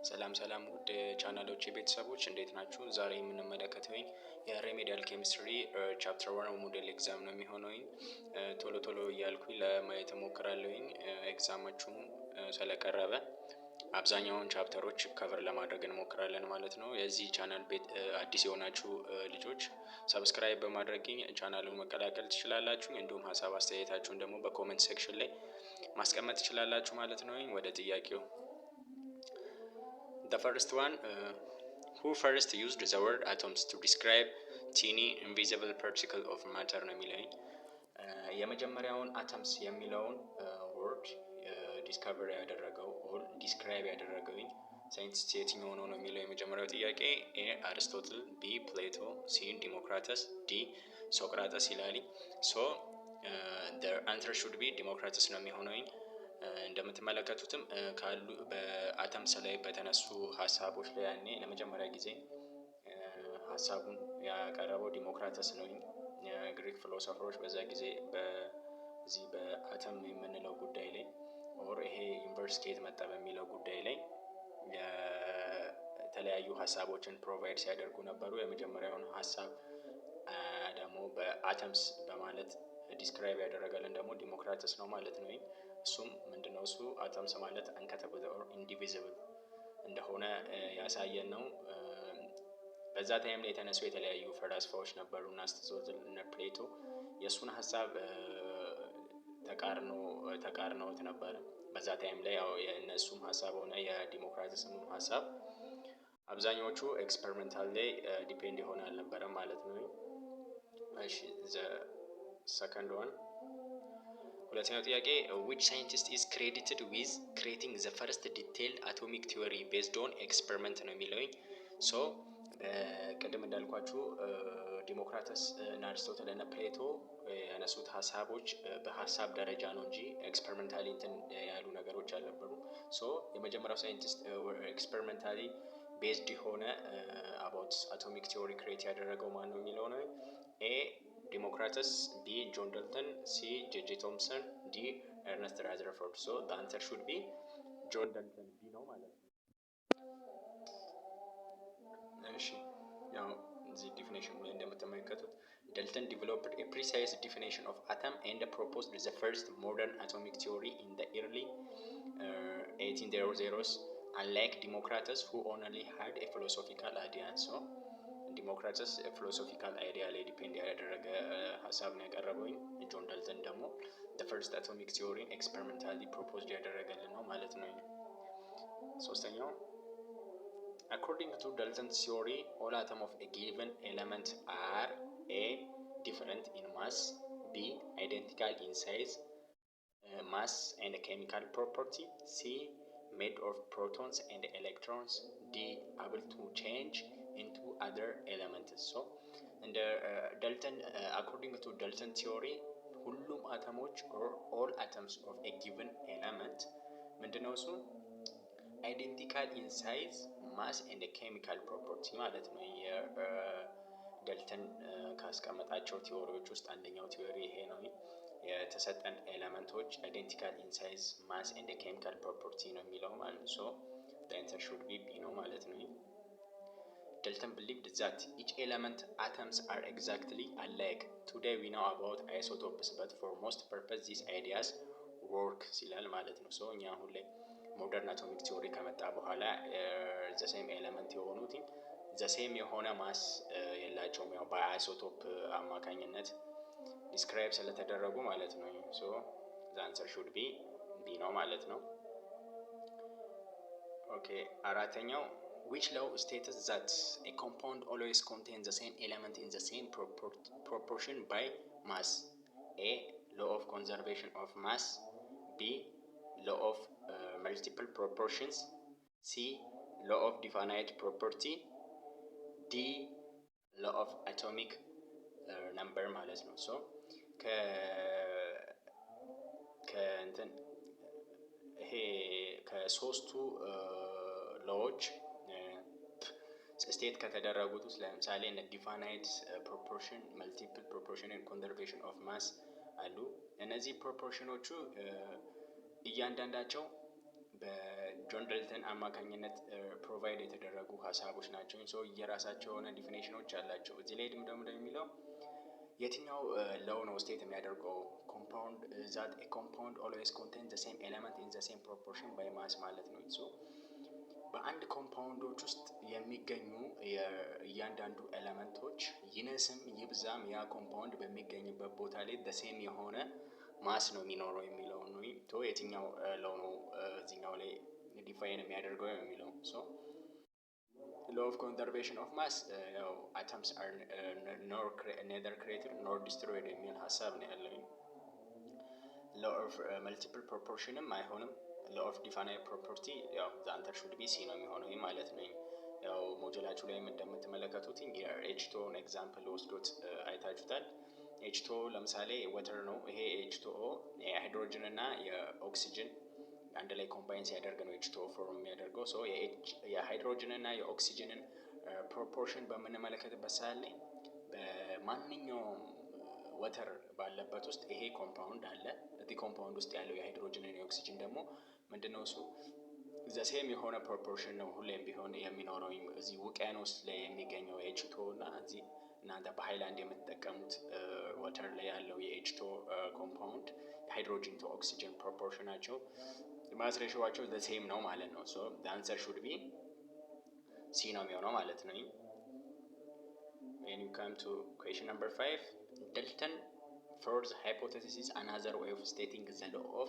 ሰላም ውድ ቻናሎች ቤተሰቦች እንዴት ናችሁ? ዛሬ የምንመለከተው የሬሜዲያል ኬሚስትሪ ቻፕተር 1 ሞዴል ኤግዛም ነው የሚሆነው። ቶሎ እያልኩኝ ለማየት እሞክራለሁኝ። ኤግዛማችሁም ስለቀረበ አብዛኛውን ቻፕተሮች ከቨር ለማድረግ እንሞክራለን ማለት ነው። የዚህ ቻናል ቤት አዲስ የሆናችሁ ልጆች ሰብስክራይብ በማድረግ ቻናሉን መቀላቀል ትችላላችሁ። እንዲሁም ሀሳብ አስተያየታችሁን ደግሞ በኮሜንት ሴክሽን ላይ ማስቀመጥ ትችላላችሁ ማለት ነው። ወደ ጥያቄው The first one, who first used the word atoms to describe teeny invisible particle of matter ነው የሚለኝ። የመጀመሪያውን አተምስ የሚለውን ወርድ ዲስከቨር ያደረገው ኦር ዲስክራይብ ያደረገው ሳይንቲስት የትኛው ነው የሚለው የመጀመሪያው ጥያቄ። ኤ አርስቶትል፣ ቢ ፕሌቶ፣ ሲ ዲሞክራተስ፣ ዲ ሶቅራጠስ ይላል። ሶ the answer should be ዲሞክራተስ ነው የሚሆነው። እንደምትመለከቱትም ካሉ በአተምስ ላይ በተነሱ ሀሳቦች ላይ ያኔ ለመጀመሪያ ጊዜ ሀሳቡን ያቀረበው ዲሞክራተስ ነው። የግሪክ ፊሎሶፈሮች በዛ ጊዜ በዚህ በአተም የምንለው ጉዳይ ላይ ኦር ይሄ ዩኒቨርስ ከየት መጣ በሚለው ጉዳይ ላይ የተለያዩ ሀሳቦችን ፕሮቫይድ ሲያደርጉ ነበሩ። የመጀመሪያውን ሀሳብ ደግሞ በአተምስ በማለት ዲስክራይብ ያደረገልን ደግሞ ዲሞክራተስ ነው ማለት ነው። እሱም ምንድነው? እሱ አተምስ ማለት አንከተብል ኦር ኢንዲቪዚብል እንደሆነ ያሳየን ነው። በዛ ታይም ላይ የተነሱ የተለያዩ ፈላስፋዎች ነበሩ እና አርስቶትል እና ፕሌቶ የእሱን ሀሳብ ተቃርነውት ነበር። በዛ ታይም ላይ ያው የእነሱም ሀሳብ ሆነ የዲሞክራተስም ሀሳብ አብዛኞቹ ኤክስፐሪመንታል ላይ ዲፔንድ የሆነ አልነበረም ማለት ነው። እሺ ሰከንድ ዋን ሁለተኛው ጥያቄ which scientist is credited with creating the first detailed atomic theory based on experiment ነው የሚለውኝ። ሶ ቅድም እንዳልኳችሁ ዲሞክራተስ እና አርስቶትል እና ፕሌቶ ያነሱት ሀሳቦች በሀሳብ ደረጃ ነው እንጂ ኤክስፐሪመንታሊ እንትን ያሉ ነገሮች አልነበሩም። ሶ የመጀመሪያው ሳይንቲስት ኤክስፐሪመንታሊ ቤዝድ የሆነ አባውት አቶሚክ ቲዮሪ ክሬት ያደረገው ማን ነው የሚለው ነው። ኤ ዲሞክራተስ፣ ቢ ጆን ዳልተን፣ ሲ ጄጄ ቶምሰን፣ ዲ ኤርነስት ራዘርፎርድ። ሶ the answer should be ጆን ዳልተን ቢ ነው ማለት ነው። እሺ ያው እዚህ ዲፊኒሽን ላይ እንደምትመለከቱት Dalton developed a precise definition of atom and proposed the first modern atomic theory in the early 1800s, unlike Democritus who only had a philosophical idea. So ዲሞክራተስ ፊሎሶፊካል አይዲያ ላይ ዲፔንድ ያደረገ ሀሳብ ነው ያቀረበው። ጆን ዳልተን ደግሞ the first atomic theory experimentally proposed ያደረገልን ነው ማለት ነው። ሶስተኛው according to Dalton's theory all atoms of a given element are A different in mass, B identical in size, mass and chemical property, C made of protons and electrons, D able to change into other elements. So እንደ ዳልተን according to Dalton theory ሁሉም አተሞች or all atoms of a given element ምንድነው እሱ identical in size, mass and chemical property ማለት ነው። የዳልተን ካስቀመጣቸው ቲዎሪዎች ውስጥ አንደኛው ቲዎሪ ይሄ ነው። የተሰጠን ኤሌመንቶች አይደንቲካል ኢን ሳይዝ፣ ማስ ኤንድ ኬሚካል ፕሮፐርቲ ነው የሚለው ማለት ነው። ሶ the answer should be B ነው ማለት ነው። Dalton believed that each element atoms are exactly alike. Today we know about isotopes, but for most purpose these ideas work ሲላል ማለት ነው። ሶ እኛ አሁን ላይ ሞደርን አቶሚክ ቲዮሪ ከመጣ በኋላ ዘሴም ኤሌመንት የሆኑት ዘሴም የሆነ ማስ የላቸውም፣ ያው በአይሶቶፕ አማካኝነት ዲስክራይብ ስለተደረጉ ማለት ነው። ሶ the answer should be B ነው ማለት ነው። ኦኬ አራተኛው which law states that a compound always contains the same element in the same proportion by mass? A law of conservation of mass, B law of multiple proportions, C law of definite property, D law of atomic number ማለት ነው። ሶ ከእንትን ይሄ ከሶስቱ ሎዎች ስቴት ከተደረጉት ውስጥ ለምሳሌ እነ ዲፋናይት ፕሮፖርሽን፣ መልቲፕል ፕሮፖርሽን ኤንድ ኮንዘርቬሽን ኦፍ ማስ አሉ። እነዚህ ፕሮፖርሽኖቹ እያንዳንዳቸው ጆን ዳልተን አማካኝነት ፕሮቫይድ የተደረጉ ሀሳቦች ናቸው። ሶ የራሳቸው የሆነ ዲፊኔሽኖች አላቸው። እዚህ ላይ ደግሞ የሚለው የትኛው ሎው ነው ስቴት የሚያደርገው ኮምፓውንድ ዛት ኤ ኮምፓውንድ ኦልዌይስ ኮንቴን ዘ ሴም ኤሌመንት ኢን ዘ ሴም ፕሮፖርሽን ባይ ማስ ማለት ነው። ሶ በአንድ ኮምፓውንዶች ውስጥ የሚገኙ እያንዳንዱ ኤሌመንቶች ይነስም ይብዛም ያ ኮምፓውንድ በሚገኝበት ቦታ ላይ በሴም የሆነ ማስ ነው የሚኖረው የሚለው ነው። ቶ የትኛው ሎው ነው እዚህኛው ላይ ዲፋይን የሚያደርገው የሚለው ሶ law of conservation of mass ያው atoms are neither created nor destroyed የሚል ሀሳብ ነው ያለኝ። law of multiple proportionም አይሆንም። law of definite property ያው the answer should be C ነው የሚሆነው ማለት ነው። ያው ሞጁላችሁ ላይ እንደምትመለከቱት የኤች2ኦ ኤግዛምፕል ወስዶት አይታችሁታል። ኤች2ኦ ለምሳሌ ወተር ነው። ይሄ ኤች2ኦ የሃይድሮጅን እና የኦክሲጅን አንድ ላይ ኮምባይን ሲያደርግ ነው ኤች2ኦ ፎርም የሚያደርገው። ሶ የሃይድሮጅን እና የኦክሲጅንን ፕሮፖርሽን በምንመለከትበት ሰዓት ላይ በማንኛውም ወተር ባለበት ውስጥ ይሄ ኮምፓውንድ አለ። እዚህ ኮምፓውንድ ውስጥ ያለው የሃይድሮጅን እና የኦክሲጅን ደግሞ ምንድነው እሱ ዘሴም የሆነ ፕሮፖርሽን ነው ሁሌም ቢሆን የሚኖረው። እዚህ ውቅያኖስ ላይ የሚገኘው ኤች2ኦ እና እዚህ እናንተ በሃይላንድ የምትጠቀሙት ወተር ላይ ያለው የኤች2ኦ ኮምፓውንድ ሃይድሮጅን ቱ ኦክሲጅን ፕሮፖርሽናቸው ማስ ሬሾዋቸው ዘ ሴም ነው ማለት ነው። ሶ the answer should be C ነው የሚሆነው ማለት ነው። when you come to question number 5 Dalton for the hypothesis is another way of stating the law of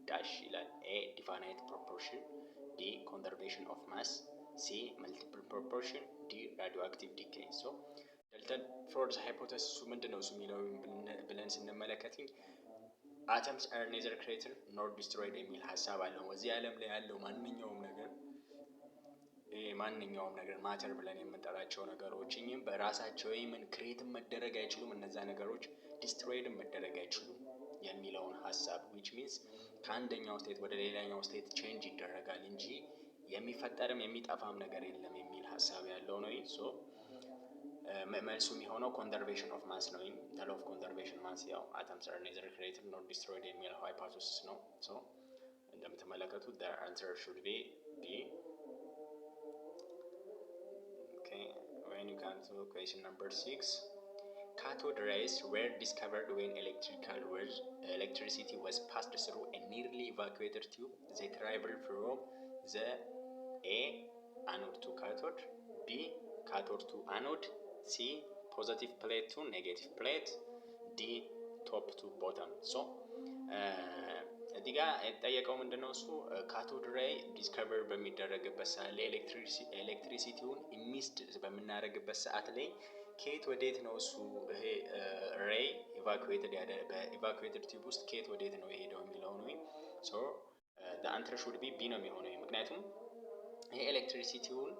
dash ይላል። A definite proportion፣ D conservation of mass፣ C multiple proportion፣ D radioactive decay። so Dalton for the hypothesis ምንድነው እሱ የሚለው ብለን ስንመለከት atoms are neither created nor destroyed የሚል ሀሳብ አለው። እዚህ ዓለም ላይ ያለው ማንኛውም ነገር ማተር ብለን የምንጠራቸው ነገሮች በራሳቸው ምን ክሬትም መደረግ አይችሉም፣ እነዛ ነገሮች ዲስትሮይድ መደረግ አይችሉም የሚለውን ሀሳብ which means ከአንደኛው ስቴት ወደ ሌላኛው ስቴት ቼንጅ ይደረጋል እንጂ የሚፈጠርም የሚጠፋም ነገር የለም የሚል ሀሳብ ያለው ነው። ሶ መልሱ የሚሆነው ኮንዘርቬሽን ኦፍ ማስ ነው። law of conservation mass ያው atoms are neither created nor destroyed የሚለው ሃይፖቴሲስ ነው። ሶ እንደምትመለከቱት the answer should be B። okay, when you come to question number 6 cathode rays were discovered when electricity was passed through a nearly evacuated tube that traveled from the A anode to cathode፣ B cathode to anode፣ C positive plate to negative plate፣ D top to bottom። ሶ እዚህ ጋር የተጠየቀው ምንድነው እሱ ካቶድ ሬይ ዲስከቨር በሚደረግበት ሰዓት ላይ ኤሌክትሪሲቲውን ኢሚስድ በምናደርግበት ሰዓት ላይ ከየት ወዴት ነው እሱ ይሄ ሬይ በኢቫኩዌትድ ቲዩብ ውስጥ ከየት ወዴት ነው የሄደው የሚለው ነው። ሶ the answer should be B ነው የሚሆነው። ምክንያቱም ይሄ ኤሌክትሪሲቲውን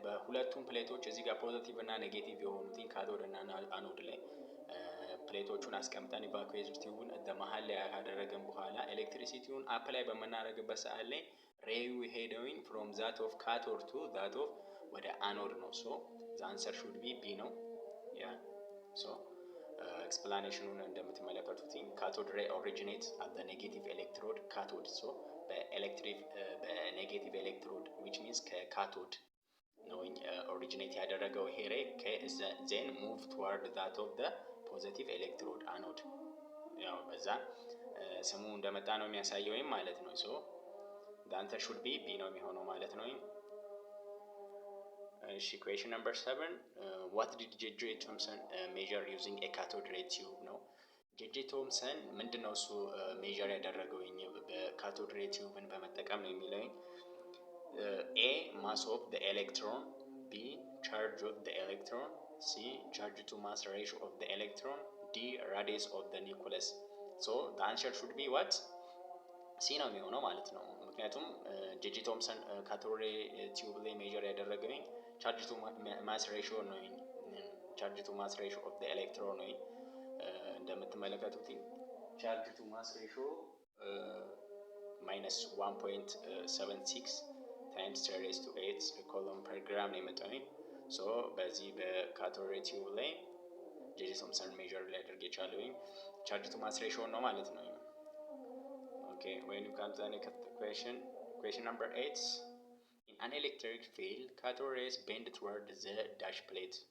በሁለቱም ፕሌቶች እዚህ ጋር ፖዚቲቭ እና ኔጌቲቭ የሆኑትን ካቶድ እና አኖድ ላይ ፕሌቶቹን አስቀምጠን ኢቫኩዌትድ ቲዩቡን መሀል ላይ ካደረግን በኋላ ኤሌክትሪሲቲውን አፕላይ በምናደርግበት ሰዓት ላይ ሬዩ ሄደውኝ ፍሮም ዛት ኦፍ ካቶድ ቱ ዛት ኦፍ ወደ አኖድ ነው። ሶ the answer should be B ነው። ያ ሶ ኤክስፕላኔሽኑን እንደምትመለከቱት ካቶድ ሬይ ኦሪጂኔት አት ዘ ኔጌቲቭ ኤሌክትሮድ ካቶድ። ሶ በኔጌቲቭ ኤሌክትሮድ which means ከካቶድ ነው ኦሪጂኔት ያደረገው ይሄ ሬይ then move toward that of the positive electrode anode። ያው በዛ ስሙ እንደመጣ ነው የሚያሳየው ማለት ነው። ሶ the answer should be B ነው የሚሆነው ማለት ነው። እሺ question number 7 what did J.J. Thomson measure using a cathode ray tube ነው። ጄጄ ቶምሰን ምንድነው እሱ ሜዠር ያደረገው በካቶድ ሬይ ቲዩብን በመጠቀም ነው የሚለው A mass of the electron፣ B charge of the electron፣ C charge to mass ratio of the electron፣ D radius of the nucleus። so the answer should be what C ነው የሚሆነው ማለት ነው። ምክንያቱም ጄጄ ቶምሰን ካቶድ ሬይ ቲዩብ ላይ ሜዠር ያደረገው charge to mass ratio ነው። charge to mass ratio of the electron ነው። እንደምትመለከቱት charge to mass ratio minus 1.76 times 10 raised to 8 coulomb per gram ነው የመጣው። ሶ በዚህ በካቶድ ሬይ ቲዩብ ላይ ጄጄ ቶምሰን ሜዠር ሊያደርግ የቻለው charge to mass ratio ነው ማለት ነው። Okay, when you come to the next question number 8. In an electric field, cathode rays bend toward the dash plate,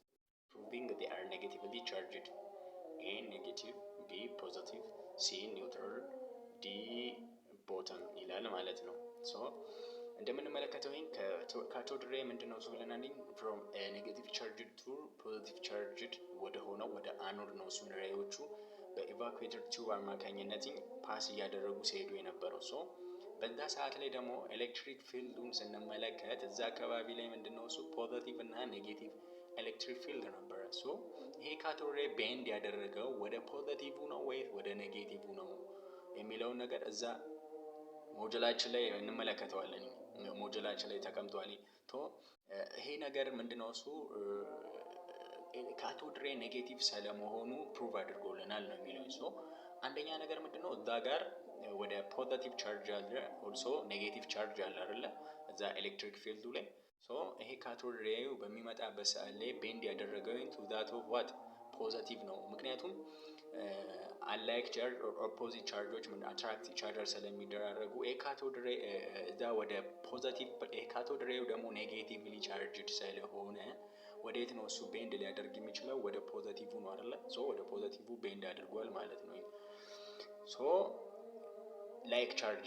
proving they are negatively charged. A negative, B positive, C neutral, D bottom ይላል ማለት ነው። ሶ እንደምንመለከተው ካቶድ ሬይ ምንድነው እሱ ብለናል። ፍሮም ኔጌቲቭ ቻርጅድ ቱ ፖዚቲቭ ቻርጅድ ወደ ሆነው ወደ አኖድ ነው እሱን ሬዮቹ በኢቫኩዌተር ቲዩብ አማካኝነት ፓስ እያደረጉ ሲሄዱ የነበረው። ሶ በዛ ሰዓት ላይ ደግሞ ኤሌክትሪክ ፊልዱን ስንመለከት እዛ አካባቢ ላይ ምንድነው እሱ ፖዚቲቭ እና ኔጌቲቭ ኤሌክትሪክ ፊልድ ነበረ። ሶ ይሄ ካቶድ ሬይ ቤንድ ያደረገው ወደ ፖዚቲቭ ነው ወይ ወደ ኔጌቲቭ ነው የሚለውን ነገር እዛ ሞጁላችን ላይ እንመለከተዋለን። ሞጁላችን ላይ ተቀምጧል። ይሄ ነገር ምንድነው እሱ ካቶድ ሬይ ኔጌቲቭ ስለመሆኑ ፕሩቭ አድርጎልናል ነው የሚለው። ሶ አንደኛ ነገር ምንድነው እዛ ጋር ወደ ፖዚቲቭ ቻርጅ አለ፣ ኦልሶ ኔጌቲቭ ቻርጅ አለ አይደለ እዛ ኤሌክትሪክ ፊልዱ ላይ። ሶ ይሄ ካቶድ ሬዩ በሚመጣበት ሰዓት ላይ ቤንድ ያደረገው ቱ ዛት ኦፍ ዋት ፖዚቲቭ ነው። ምክንያቱም አንላይክ ቻርጅ ኦር ኦፖዚት ቻርጆች አትራክቲቭ ቻርጀር ስለሚደራረጉ ካቶድ ሬይ እዛ ወደ ፖዚቲቭ፣ ካቶድ ሬዩ ደግሞ ኔጌቲቭሊ ቻርጅድ ስለሆነ ወዴት ነው እሱ ቤንድ ሊያደርግ የሚችለው? ወደ ፖዚቲቭ ነው አይደለ? ሶ ወደ ፖዚቲቭ ቤንድ አድርጓል ማለት ነው። ሶ ላይክ ቻርጅ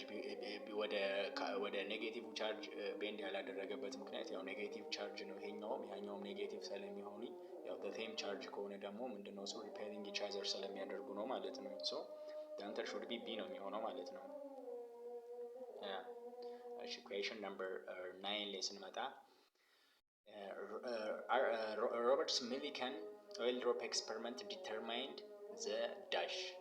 ወደ ኔጌቲቭ ቻርጅ ቤንድ ያላደረገበት ምክንያት ያው ኔጌቲቭ ቻርጅ ነው ይሄኛውም ያኛውም ኔጌቲቭ ስለሚሆኑ ያው በሴም ቻርጅ ከሆነ ደግሞ ምንድነው ሶ ሪፔሪንግ ኢች አዘር ስለሚያደርጉ ነው ማለት ነው። ሶ the answer should be B ነው የሚሆነው ማለት ነው። እሺ question number 9 ላይ ስንመጣ Robert's Millikan oil drop experiment determined the dash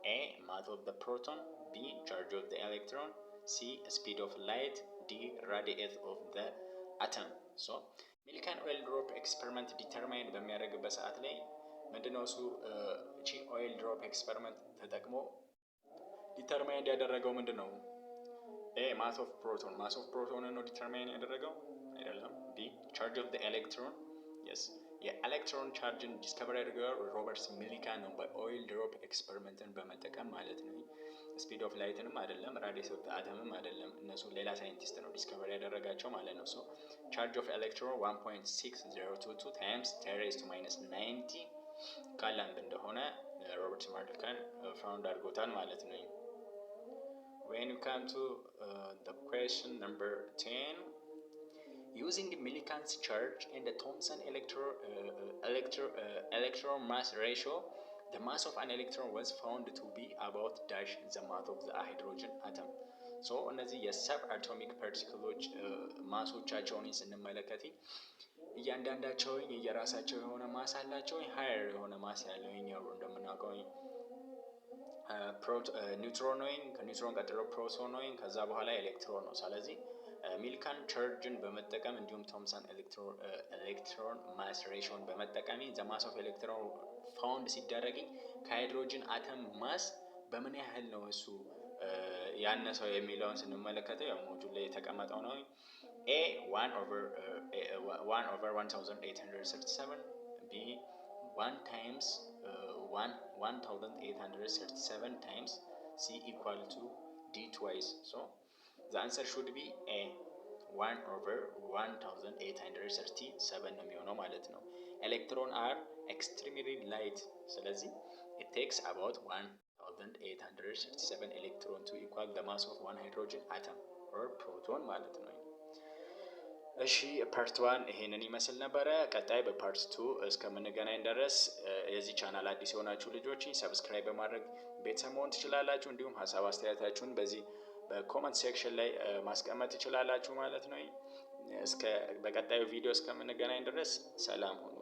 A mass of the proton, B charge of the electron, C speed of light, D radius of the atom. So ሚልካን ኦይል ድሮፕ ኤክስፐሪመንት ዲተርማይን በሚያደርግበት ሰዓት ላይ ምንድነው እሱ እቺ ኦይል ድሮፕ ኤክስፐሪመንት ተጠቅሞ ዲተርማይን ያደረገው ምንድነው? ኤ ማስ ኦፍ ፕሮቶን ነው ዲተርማይን ያደረገው አይደለም። ቢ ቻርጅ ኦፍ ዘ ኤሌክትሮን፣ የስ የኤሌክትሮን ቻርጅን ዲስከቨር ያደረገው ሮበርት ሚሊካን ነው በኦይል ድሮፕ ኤክስፐሪመንትን በመጠቀም ማለት ነው። ስፒድ ኦፍ ላይትንም አይደለም፣ ራዲየስ ኦፍ አተምም አይደለም። እነሱ ሌላ ሳይንቲስት ነው ዲስከቨር ያደረጋቸው ማለት ነው። ሶ ቻርጅ ኦፍ ኤሌክትሮን 1.6022 ታይምስ 10⁻90 ካላምብ እንደሆነ ሮበርት ሚሊካን ፋውንድ አድርጎታል ማለት ነው። When you come to the question number 10, using Millikan's charge and the Thomson electron mass ratio, the mass of an electron was found to be about dash the mass of the hydrogen atom. So እነዚህ የሰብ አቶሚክ ፓርቲክሎች ማሶቻቸውን ስንመለከት እያንዳንዳቸው የራሳቸው የሆነ ማስ አላቸው። ሃየር የሆነ ማስ ያለው እኛው እንደምናውቀው ኒውትሮን ወይም ከኒውትሮን ቀጥሎ ፕሮቶን ወይም ከዛ በኋላ ኤሌክትሮን ነው። ስለዚህ ሚልካን ቻርጅን በመጠቀም እንዲሁም ቶምሰን ኤሌክትሮን ማስ ሬሽዮን በመጠቀም ዘ ማስ ኦፍ ኤሌክትሮን ፋውንድ ሲደረግ ከሃይድሮጅን አተም ማስ በምን ያህል ነው እሱ ያነሰው የሚለውን ስንመለከተው ያው ሞጁል ላይ የተቀመጠው ነው። A 1/1837 B 1 times 1837 times C equal to D twice. So the answer should be A 1/1837 ነው የሚሆነው ማለት ነው። ኤሌክትሮን are extremely light ስለዚህ it takes about 1837 electron to equal the mass of one hydrogen atom or proton ማለት ነው። እሺ ፓርት 1 ይሄንን ይመስል ነበረ። ቀጣይ በፓርት 2 እስከምንገናኝ ድረስ የዚህ ቻናል አዲስ የሆናችሁ ልጆች ሰብስክራይብ በማድረግ ቤተሰብ መሆን ትችላላችሁ። እንዲሁም ሀሳብ አስተያየታችሁን በዚህ በኮመንት ሴክሽን ላይ ማስቀመጥ ትችላላችሁ ማለት ነው። በቀጣዩ ቪዲዮ እስከምንገናኝ ድረስ ሰላም ሁኑ።